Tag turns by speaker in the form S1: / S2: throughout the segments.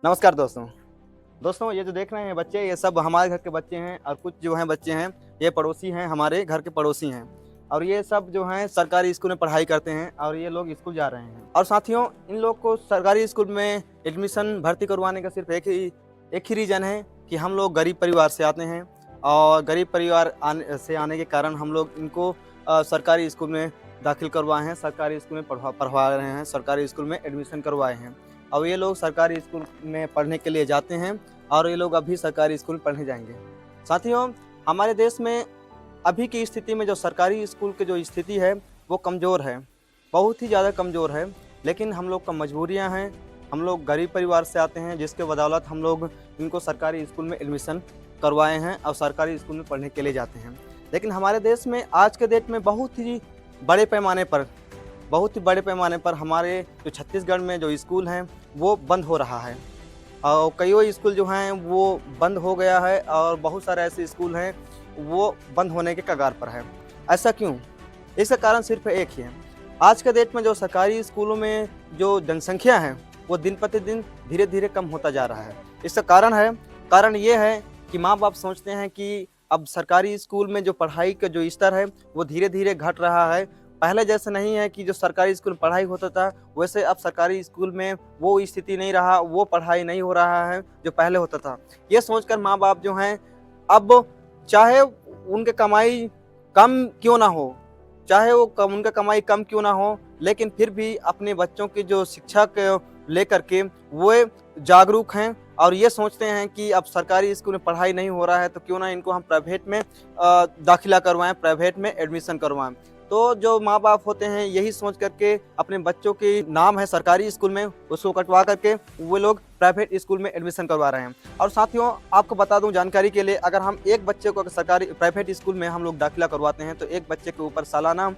S1: नमस्कार दोस्तों। दोस्तों ये जो देख रहे हैं बच्चे, ये सब हमारे घर के बच्चे हैं और कुछ जो हैं बच्चे हैं, ये पड़ोसी हैं, हमारे घर के पड़ोसी हैं। और ये सब जो हैं सरकारी स्कूल में पढ़ाई करते हैं और ये लोग स्कूल जा रहे हैं। और साथियों, इन लोग को सरकारी स्कूल में एडमिशन भर्ती करवाने का सिर्फ एक ही रीज़न है कि हम लोग गरीब परिवार से आते हैं और गरीब परिवार से आने के कारण हम लोग इनको सरकारी स्कूल में दाखिल करवाए हैं, सरकारी स्कूल में पढ़वा रहे हैं, सरकारी स्कूल में एडमिशन करवाए हैं। अब ये लोग सरकारी स्कूल में पढ़ने के लिए जाते हैं और ये लोग अभी सरकारी स्कूल पढ़ने जाएंगे। साथियों, हमारे देश में अभी की स्थिति में जो सरकारी स्कूल की जो स्थिति है वो कमज़ोर है, बहुत ही ज़्यादा कमज़ोर है। लेकिन हम लोग का मजबूरियाँ हैं, हम लोग गरीब परिवार से आते हैं, जिसके बदौलत हम लोग इनको सरकारी स्कूल में एडमिशन करवाए हैं और सरकारी स्कूल में पढ़ने के लिए जाते हैं। लेकिन हमारे देश में आज के डेट में बहुत ही बड़े पैमाने पर हमारे जो छत्तीसगढ़ में जो स्कूल हैं वो बंद हो रहा है और कई स्कूल जो हैं वो बंद हो गया है और बहुत सारे ऐसे स्कूल हैं वो बंद होने के कगार पर है। ऐसा क्यों? इसका कारण सिर्फ एक ही है। आज के डेट में जो सरकारी स्कूलों में जो जनसंख्या है वो दिन प्रतिदिन धीरे धीरे कम होता जा रहा है। इसका कारण ये है कि माँ बाप सोचते हैं कि अब सरकारी स्कूल में जो पढ़ाई का जो स्तर है वो धीरे धीरे घट रहा है। पहले जैसे नहीं है कि जो सरकारी स्कूल में पढ़ाई होता था वैसे अब सरकारी स्कूल में वो स्थिति नहीं रहा, वो पढ़ाई नहीं हो रहा है जो पहले होता था। ये सोचकर माँ बाप जो हैं अब चाहे उनके कमाई कम क्यों ना हो, चाहे उनका कमाई कम क्यों ना हो, लेकिन फिर भी अपने बच्चों की जो शिक्षा को लेकर के वो जागरूक हैं और ये सोचते हैं कि अब सरकारी स्कूल में पढ़ाई नहीं हो रहा है तो क्यों ना इनको हम प्राइवेट में दाखिला करवाएं, प्राइवेट में एडमिशन करवाएं। तो जो माँ बाप होते हैं यही सोच करके अपने बच्चों के नाम है सरकारी स्कूल में उसको कटवा करके वो लोग प्राइवेट स्कूल में एडमिशन करवा रहे हैं। और साथियों, आपको बता दूं जानकारी के लिए, अगर हम एक बच्चे को सरकारी प्राइवेट स्कूल में हम लोग दाखिला करवाते हैं तो एक बच्चे के ऊपर सालाना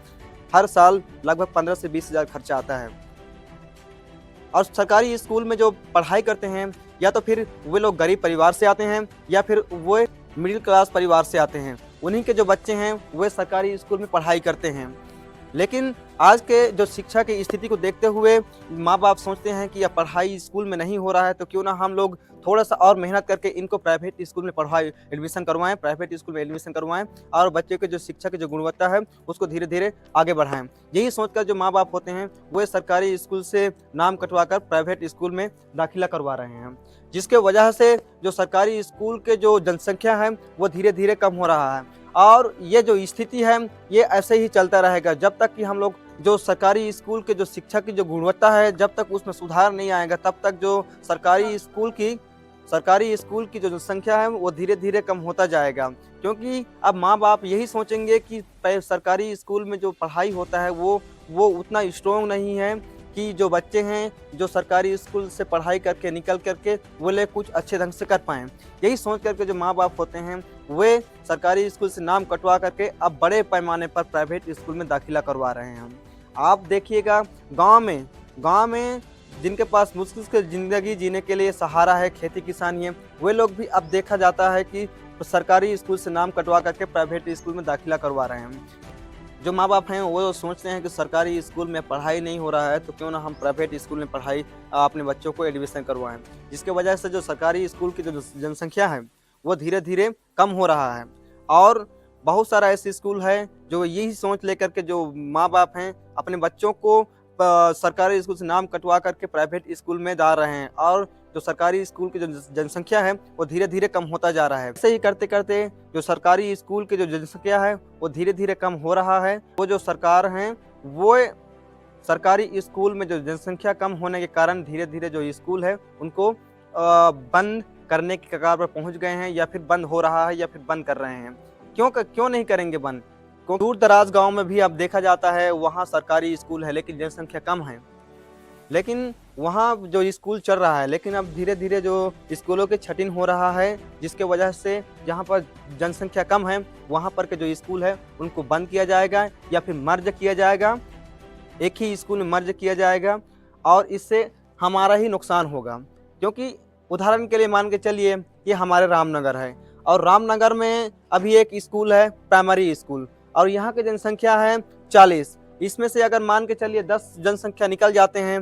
S1: हर साल लगभग 15 से 20 हज़ार खर्चा आता है। और सरकारी स्कूल में जो पढ़ाई करते हैं या तो फिर वे लोग गरीब परिवार से आते हैं या फिर वो मिडिल क्लास परिवार से आते हैं। उन्हीं के जो बच्चे हैं वे सरकारी स्कूल में पढ़ाई करते हैं। लेकिन आज के जो शिक्षा की स्थिति को देखते हुए माँ बाप सोचते हैं कि अब पढ़ाई स्कूल में नहीं हो रहा है तो क्यों ना हम लोग थोड़ा सा और मेहनत करके इनको प्राइवेट स्कूल में एडमिशन करवाएं, प्राइवेट स्कूल में एडमिशन करवाएं और बच्चे के जो शिक्षा की जो गुणवत्ता है उसको धीरे धीरे आगे बढ़ाएं। यही सोचकर जो माँ बाप होते हैं वो सरकारी स्कूल से नाम कटवा कर प्राइवेट स्कूल में दाखिला करवा रहे हैं, जिसके वजह से जो सरकारी स्कूल के जो जनसंख्या है वो धीरे धीरे कम हो रहा है। और ये जो स्थिति है ये ऐसे ही चलता रहेगा जब तक कि हम लोग जो सरकारी स्कूल के जो शिक्षा की जो गुणवत्ता है जब तक उसमें सुधार नहीं आएगा तब तक जो सरकारी स्कूल की जो जनसंख्या है वो धीरे धीरे कम होता जाएगा। क्योंकि अब माँ बाप यही सोचेंगे कि सरकारी स्कूल में जो पढ़ाई होता है वो उतना स्ट्रॉन्ग नहीं है कि जो बच्चे हैं जो सरकारी स्कूल से पढ़ाई करके निकल करके वो लोग कुछ अच्छे ढंग से कर पाएँ। यही सोच करके जो माँ बाप होते हैं वे सरकारी स्कूल से नाम कटवा करके अब बड़े पैमाने पर प्राइवेट स्कूल में दाखिला करवा रहे हैं। आप देखिएगा गांव में जिनके पास मुश्किल से ज़िंदगी जीने के लिए सहारा है, खेती किसानी है, वे लोग भी अब देखा जाता है कि सरकारी स्कूल से नाम कटवा करके प्राइवेट स्कूल में दाखिला करवा रहे हैं। जो माँ बाप हैं वो सोचते हैं कि सरकारी स्कूल में पढ़ाई नहीं हो रहा है तो क्यों ना हम प्राइवेट स्कूल में पढ़ाई अपने बच्चों को एडमिशन करवाएं, जिसके वजह से जो सरकारी स्कूल की जो जनसंख्या है वो धीरे धीरे कम हो रहा है। और बहुत सारा ऐसे स्कूल है जो यही सोच लेकर के जो माँ बाप हैं अपने बच्चों को सरकारी स्कूल से नाम कटवा करके प्राइवेट स्कूल में डाल रहे हैं और जो सरकारी स्कूल की जो जनसंख्या है वो धीरे धीरे कम होता जा रहा है। ऐसे ही करते करते जो सरकारी स्कूल की जो जनसंख्या है वो धीरे धीरे कम हो रहा है। वो जो सरकार हैं वो सरकारी स्कूल में जो जनसंख्या कम होने के कारण धीरे धीरे जो स्कूल है उनको बंद करने की कगार पर पहुंच गए हैं या फिर बंद हो रहा है या फिर बंद कर रहे हैं। क्यों नहीं करेंगे बंद? दूर दराज गाँव में भी अब देखा जाता है वहाँ सरकारी स्कूल है लेकिन जनसंख्या कम है, लेकिन वहाँ जो स्कूल चल रहा है, लेकिन अब धीरे धीरे जो स्कूलों के छंटनी हो रहा है जिसके वजह से जहाँ पर जनसंख्या कम है वहाँ पर के जो स्कूल है उनको बंद किया जाएगा या फिर मर्ज किया जाएगा, एक ही स्कूल में मर्ज किया जाएगा और इससे हमारा ही नुकसान होगा। क्योंकि उदाहरण के लिए मान के चलिए ये हमारे रामनगर है और रामनगर में अभी एक स्कूल है प्राइमरी स्कूल और यहाँ की जनसंख्या है 40। इसमें से अगर मान के चलिए 10 जनसंख्या निकल जाते हैं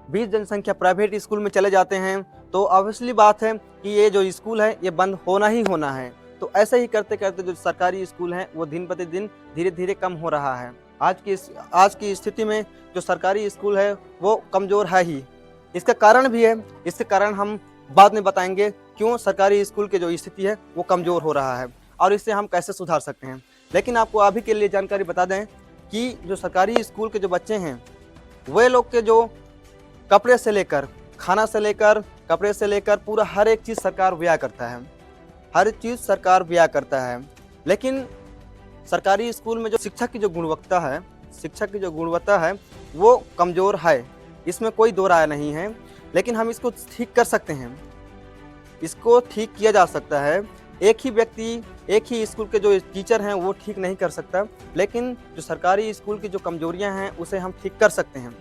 S1: 20 जनसंख्या प्राइवेट स्कूल में चले जाते हैं, तो ऑब्वियसली बात है कि ये जो स्कूल है ये बंद होना ही होना है। तो ऐसे ही करते करते जो सरकारी स्कूल हैं वो दिन प्रतिदिन धीरे धीरे कम हो रहा है। आज की स्थिति में जो सरकारी स्कूल है वो कमज़ोर है ही। इसका कारण भी है, इसके कारण हम बाद में बताएंगे क्यों सरकारी स्कूल की जो स्थिति है वो कमज़ोर हो रहा है और इससे हम कैसे सुधार सकते हैं। लेकिन आपको अभी के लिए जानकारी बता दें कि जो सरकारी स्कूल के जो बच्चे हैं वे लोग के जो कपड़े से लेकर, खाना से लेकर, कपड़े से लेकर पूरा हर एक चीज़ सरकार व्यय करता है, हर चीज़ सरकार व्यय करता है। लेकिन सरकारी स्कूल में जो शिक्षा की जो गुणवत्ता है वो कमज़ोर है, इसमें कोई दो राय नहीं है। लेकिन हम इसको ठीक कर सकते हैं, इसको ठीक किया जा सकता है। एक ही व्यक्ति, एक ही स्कूल के जो टीचर हैं वो ठीक नहीं कर सकता, लेकिन जो सरकारी स्कूल की जो कमजोरियां हैं उसे हम ठीक कर सकते हैं।